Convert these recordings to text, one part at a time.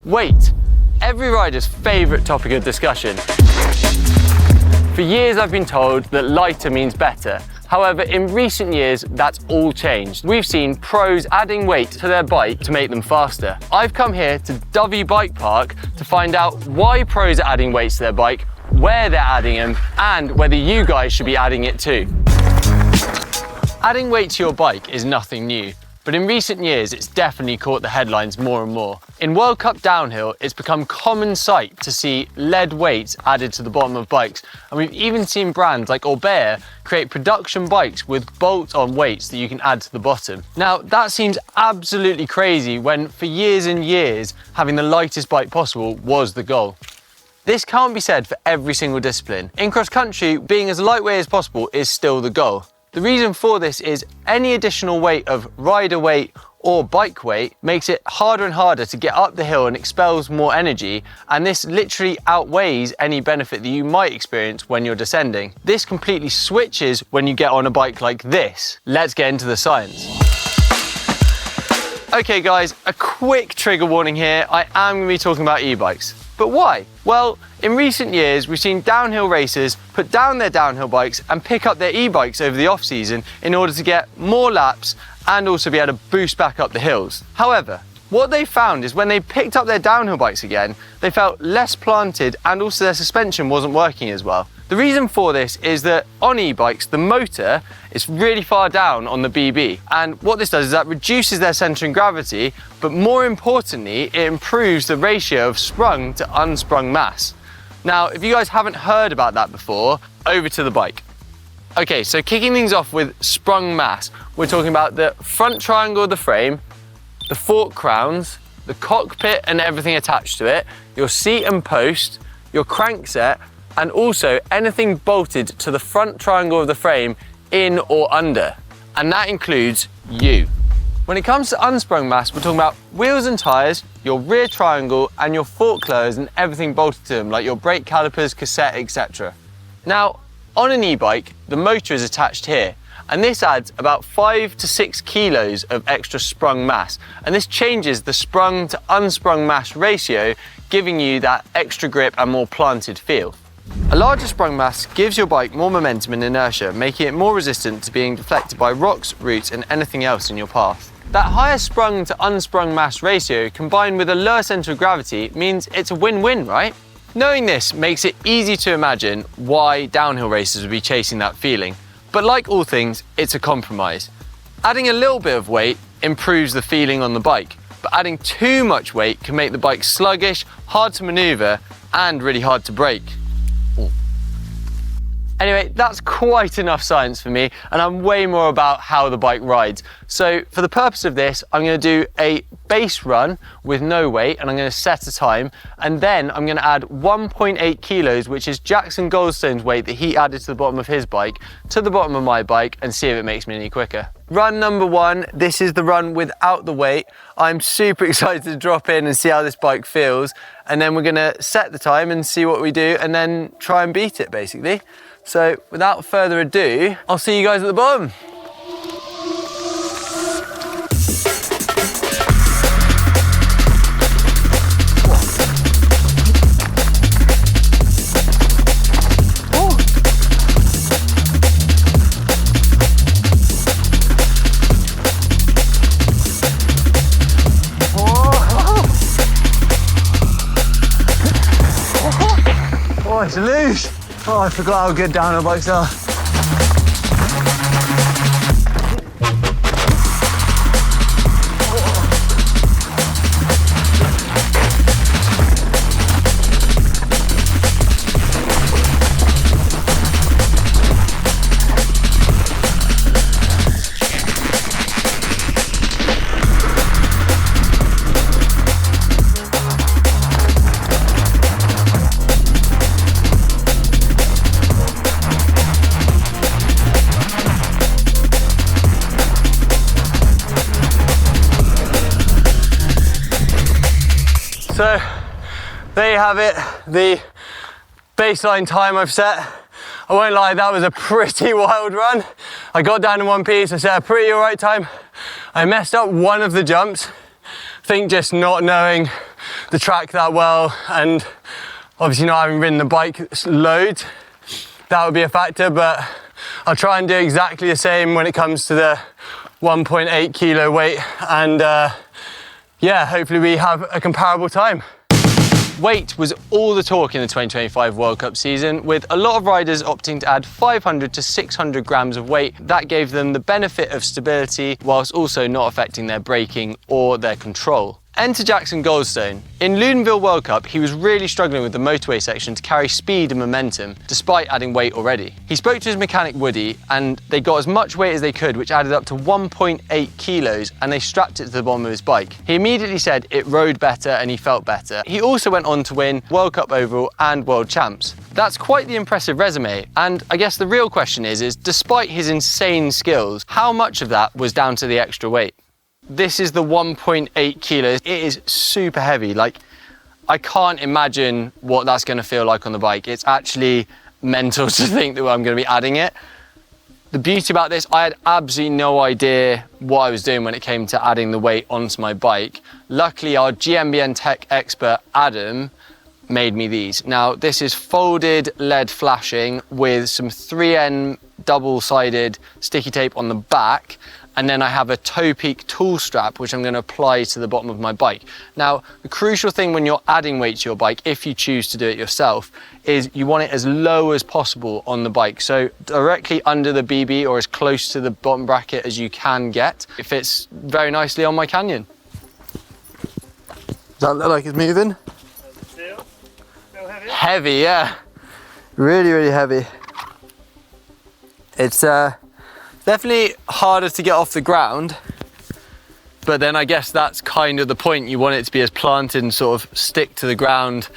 Weight, every rider's favourite topic of discussion. For years I've been told that lighter means better. However, in recent years, that's all changed. We've seen pros adding weight to their bike to make them faster. I've come here to Dyfi Bike Park to find out why pros are adding weights to their bike, where they're adding them, and whether you guys should be adding it too. Adding weight to your bike is nothing new, but in recent years, it's definitely caught the headlines more and more. In World Cup downhill, it's become common sight to see lead weights added to the bottom of bikes, and we've even seen brands like Autohacker create production bikes with bolt-on weights that you can add to the bottom. Now, that seems absolutely crazy when for years and years, having the lightest bike possible was the goal. This can't be said for every single discipline. In cross-country, being as lightweight as possible is still the goal. The reason for this is any additional weight of rider weight or bike weight makes it harder and harder to get up the hill and expels more energy, and this literally outweighs any benefit that you might experience when you're descending. This completely switches when you get on a bike like this. Let's get into the science. Okay guys, a quick trigger warning here. I am going to be talking about e-bikes. But why? Well, in recent years, we've seen downhill racers put down their downhill bikes and pick up their e-bikes over the off-season in order to get more laps and also be able to boost back up the hills. However, what they found is when they picked up their downhill bikes again, they felt less planted and also their suspension wasn't working as well. The reason for this is that on e-bikes, the motor is really far down on the BB. And what this does is that reduces their centre of gravity, but more importantly, it improves the ratio of sprung to unsprung mass. Now, if you guys haven't heard about that before, over to the bike. Okay, so kicking things off with sprung mass, we're talking about the front triangle of the frame, the fork crowns, the cockpit and everything attached to it, your seat and post, your crankset, and also anything bolted to the front triangle of the frame in or under. And that includes you. When it comes to unsprung mass, we're talking about wheels and tyres, your rear triangle, and your fork lowers and everything bolted to them, like your brake calipers, cassette, etc. Now, on an e-bike, the motor is attached here, and this adds about 5 to 6 kilos of extra sprung mass. And this changes the sprung to unsprung mass ratio, giving you that extra grip and more planted feel. A larger sprung mass gives your bike more momentum and inertia, making it more resistant to being deflected by rocks, roots, and anything else in your path. That higher sprung to unsprung mass ratio combined with a lower centre of gravity means it's a win-win, right? Knowing this makes it easy to imagine why downhill racers would be chasing that feeling. But like all things, it's a compromise. Adding a little bit of weight improves the feeling on the bike, but adding too much weight can make the bike sluggish, hard to manoeuvre, and really hard to brake. Anyway, that's quite enough science for me, and I'm way more about how the bike rides. So for the purpose of this, I'm going to do a base run with no weight, and I'm going to set a time, and then I'm going to add 1.8 kilos, which is Jackson Goldstone's weight that he added to the bottom of his bike, to the bottom of my bike, and see if it makes me any quicker. Run number 1, this is the run without the weight. I'm super excited to drop in and see how this bike feels, and then we're going to set the time and see what we do, and then try and beat it, basically. So without further ado, I'll see you guys at the bottom. Oh, it's loose. Oh, I forgot how good downhill bikes are. So there you have it, the baseline time I've set. I won't lie, that was a pretty wild run. I got down in one piece, I set a pretty alright time. I messed up one of the jumps. I think just not knowing the track that well, and obviously not having ridden the bike loads, that would be a factor, but I'll try and do exactly the same when it comes to the 1.8 kilo weight, and yeah, hopefully we have a comparable time. Weight was all the talk in the 2025 World Cup season, with a lot of riders opting to add 500 to 600 grams of weight. That gave them the benefit of stability whilst also not affecting their braking or their control. Enter Jackson Goldstone. In Ludenville World Cup, he was really struggling with the motorway section to carry speed and momentum, despite adding weight already. He spoke to his mechanic Woody, and they got as much weight as they could, which added up to 1.8 kilos, and they strapped it to the bottom of his bike. He immediately said it rode better and he felt better. He also went on to win World Cup overall and World Champs. That's quite the impressive resume, and I guess the real question is despite his insane skills, how much of that was down to the extra weight? This is the 1.8 kilos. It is super heavy. Like, I can't imagine what that's going to feel like on the bike. It's actually mental to think that I'm going to be adding it. The beauty about this, I had absolutely no idea what I was doing when it came to adding the weight onto my bike. Luckily, our GMBN tech expert, Adam, made me these. Now, this is folded LED flashing with some 3N double-sided sticky tape on the back, and then I have a toe peak tool strap, which I'm going to apply to the bottom of my bike. Now, the crucial thing when you're adding weight to your bike, if you choose to do it yourself, is you want it as low as possible on the bike. So directly under the BB or as close to the bottom bracket as you can get. It fits very nicely on my Canyon. Does that look like it's moving? Still heavy? Heavy, yeah. Really, really heavy. It's definitely harder to get off the ground, but then I guess that's kind of the point. You want it to be as planted and sort of stick to the ground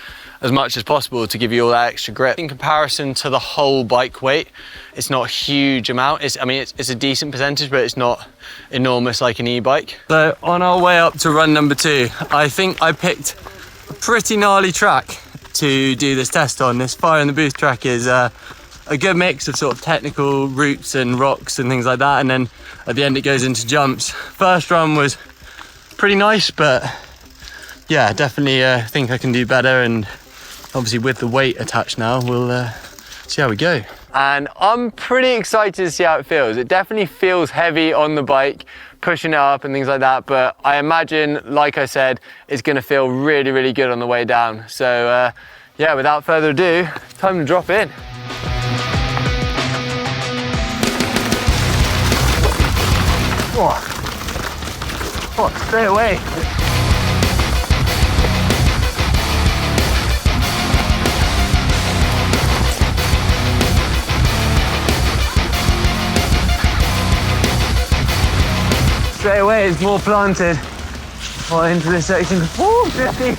as much as possible to give you all that extra grip. In comparison to the whole bike weight, it's not a huge amount. It's a decent percentage, but it's not enormous like an e-bike. So on our way up to run number 2, I think I picked a pretty gnarly track to do this test on. This Fire in the Booth track is a good mix of sort of technical routes and rocks and things like that, and then at the end it goes into jumps. First run was pretty nice, but yeah, definitely think I can do better, and obviously with the weight attached now, we'll see how we go. And I'm pretty excited to see how it feels. It definitely feels heavy on the bike, pushing it up and things like that, but I imagine, like I said, it's gonna feel really, really good on the way down. So yeah, without further ado, time to drop in. Oh, straight away. Straight away, it's more planted. Oh, into this section. Woo, 50.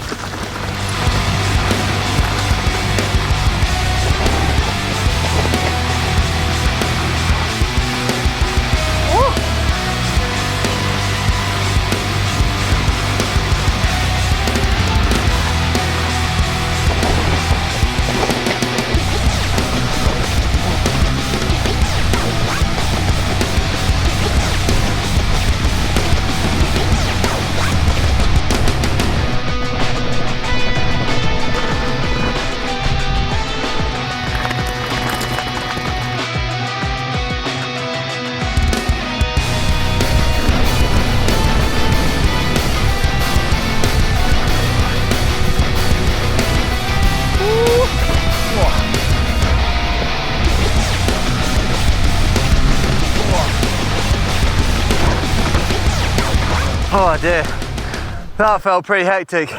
Oh dear, that felt pretty hectic.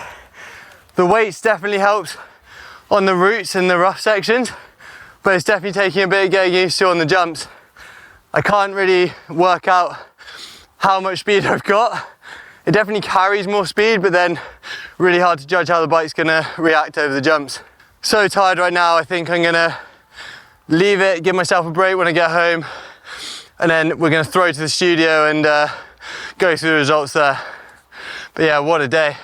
The weights definitely helped on the routes and the rough sections, but it's definitely taking a bit of getting used to on the jumps. I can't really work out how much speed I've got. It definitely carries more speed, but then really hard to judge how the bike's gonna react over the jumps. So tired right now, I think I'm gonna leave it, give myself a break when I get home, and then we're gonna throw to the studio and go through the results there. But yeah, what a day.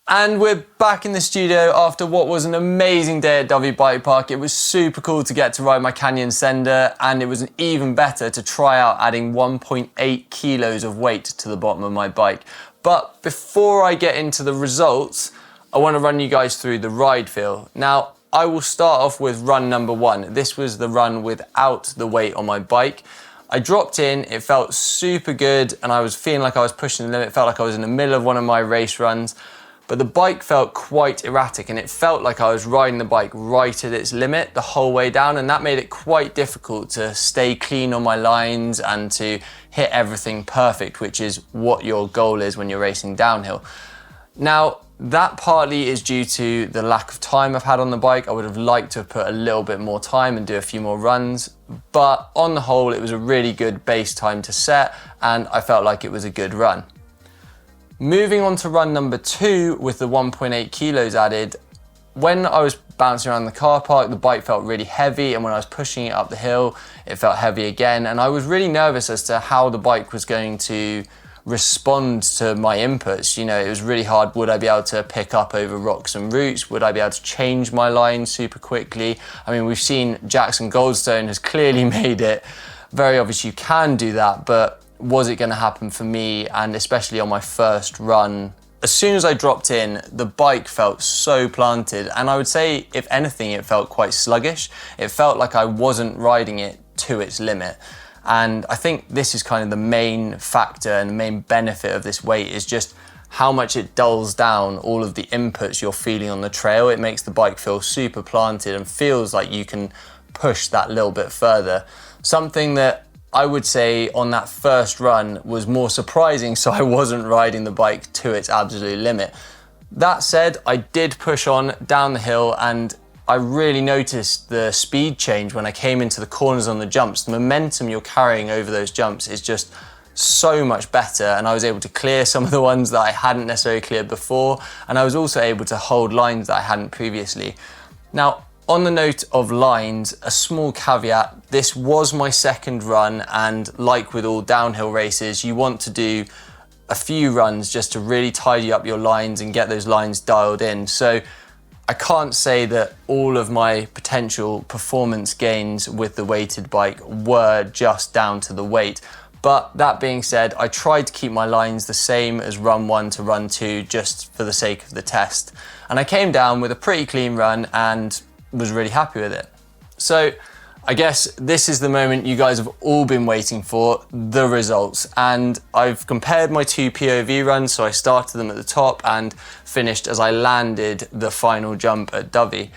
And we're back in the studio after what was an amazing day at Dyfi Bike Park. It was super cool to get to ride my Canyon Sender, and it was even better to try out adding 1.8 kilos of weight to the bottom of my bike. But before I get into the results, I want to run you guys through the ride feel. Now, I will start off with run number 1. This was the run without the weight on my bike. I dropped in, it felt super good, and I was feeling like I was pushing the limit. It felt like I was in the middle of one of my race runs, but the bike felt quite erratic, and it felt like I was riding the bike right at its limit the whole way down, and that made it quite difficult to stay clean on my lines and to hit everything perfect, which is what your goal is when you're racing downhill. Now, that partly is due to the lack of time I've had on the bike. I would have liked to have put a little bit more time and do a few more runs, but on the whole, it was a really good base time to set, and I felt like it was a good run. Moving on to run number 2 with the 1.8 kilos added, when I was bouncing around the car park, the bike felt really heavy, and when I was pushing it up the hill, it felt heavy again, and I was really nervous as to how the bike was going to respond to my inputs. You know, it was really hard. Would I be able to pick up over rocks and roots? Would I be able to change my line super quickly? I mean, we've seen Jackson Goldstone has clearly made it very obvious you can do that, but was it going to happen for me? And especially on my first run, as soon as I dropped in, the bike felt so planted, and I would say, if anything, it felt quite sluggish. It felt like I wasn't riding it to its limit. And I think this is kind of the main factor and the main benefit of this weight is just how much it dulls down all of the inputs you're feeling on the trail. It makes the bike feel super planted and feels like you can push that little bit further. Something that I would say on that first run was more surprising, so I wasn't riding the bike to its absolute limit. That said, I did push on down the hill, and I really noticed the speed change when I came into the corners on the jumps. The momentum you're carrying over those jumps is just so much better, and I was able to clear some of the ones that I hadn't necessarily cleared before, and I was also able to hold lines that I hadn't previously. Now, on the note of lines, a small caveat, this was my second run, and like with all downhill races, you want to do a few runs just to really tidy up your lines and get those lines dialed in. So I can't say that all of my potential performance gains with the weighted bike were just down to the weight. But that being said, I tried to keep my lines the same as run 1 to run 2 just for the sake of the test. And I came down with a pretty clean run and was really happy with it. So I guess this is the moment you guys have all been waiting for, the results. And I've compared my 2 POV runs, so I started them at the top and finished as I landed the final jump at Dyfi.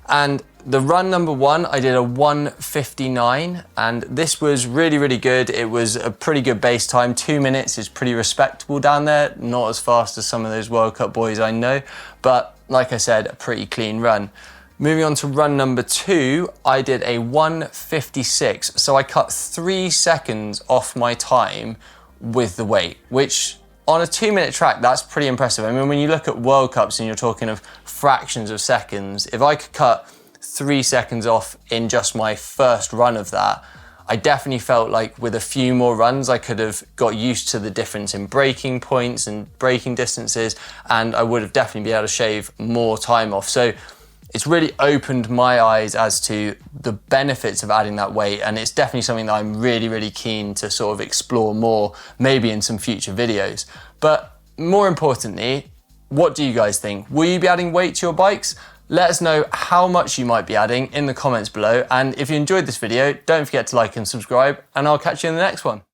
And the run number 1, I did a 1:59, and this was really, really good. It was a pretty good base time. 2 minutes is pretty respectable down there, not as fast as some of those World Cup boys I know, but like I said, a pretty clean run. Moving on to run number 2, I did a 1:56. So I cut 3 seconds off my time with the weight, which on a 2-minute track, that's pretty impressive. I mean, when you look at World Cups and you're talking of fractions of seconds, if I could cut 3 seconds off in just my first run of that, I definitely felt like with a few more runs, I could have got used to the difference in braking points and braking distances, and I would have definitely been able to shave more time off. So it's really opened my eyes as to the benefits of adding that weight, and it's definitely something that I'm really, really keen to sort of explore more, maybe in some future videos. But more importantly, what do you guys think? Will you be adding weight to your bikes? Let us know how much you might be adding in the comments below, and if you enjoyed this video, don't forget to like and subscribe, and I'll catch you in the next one.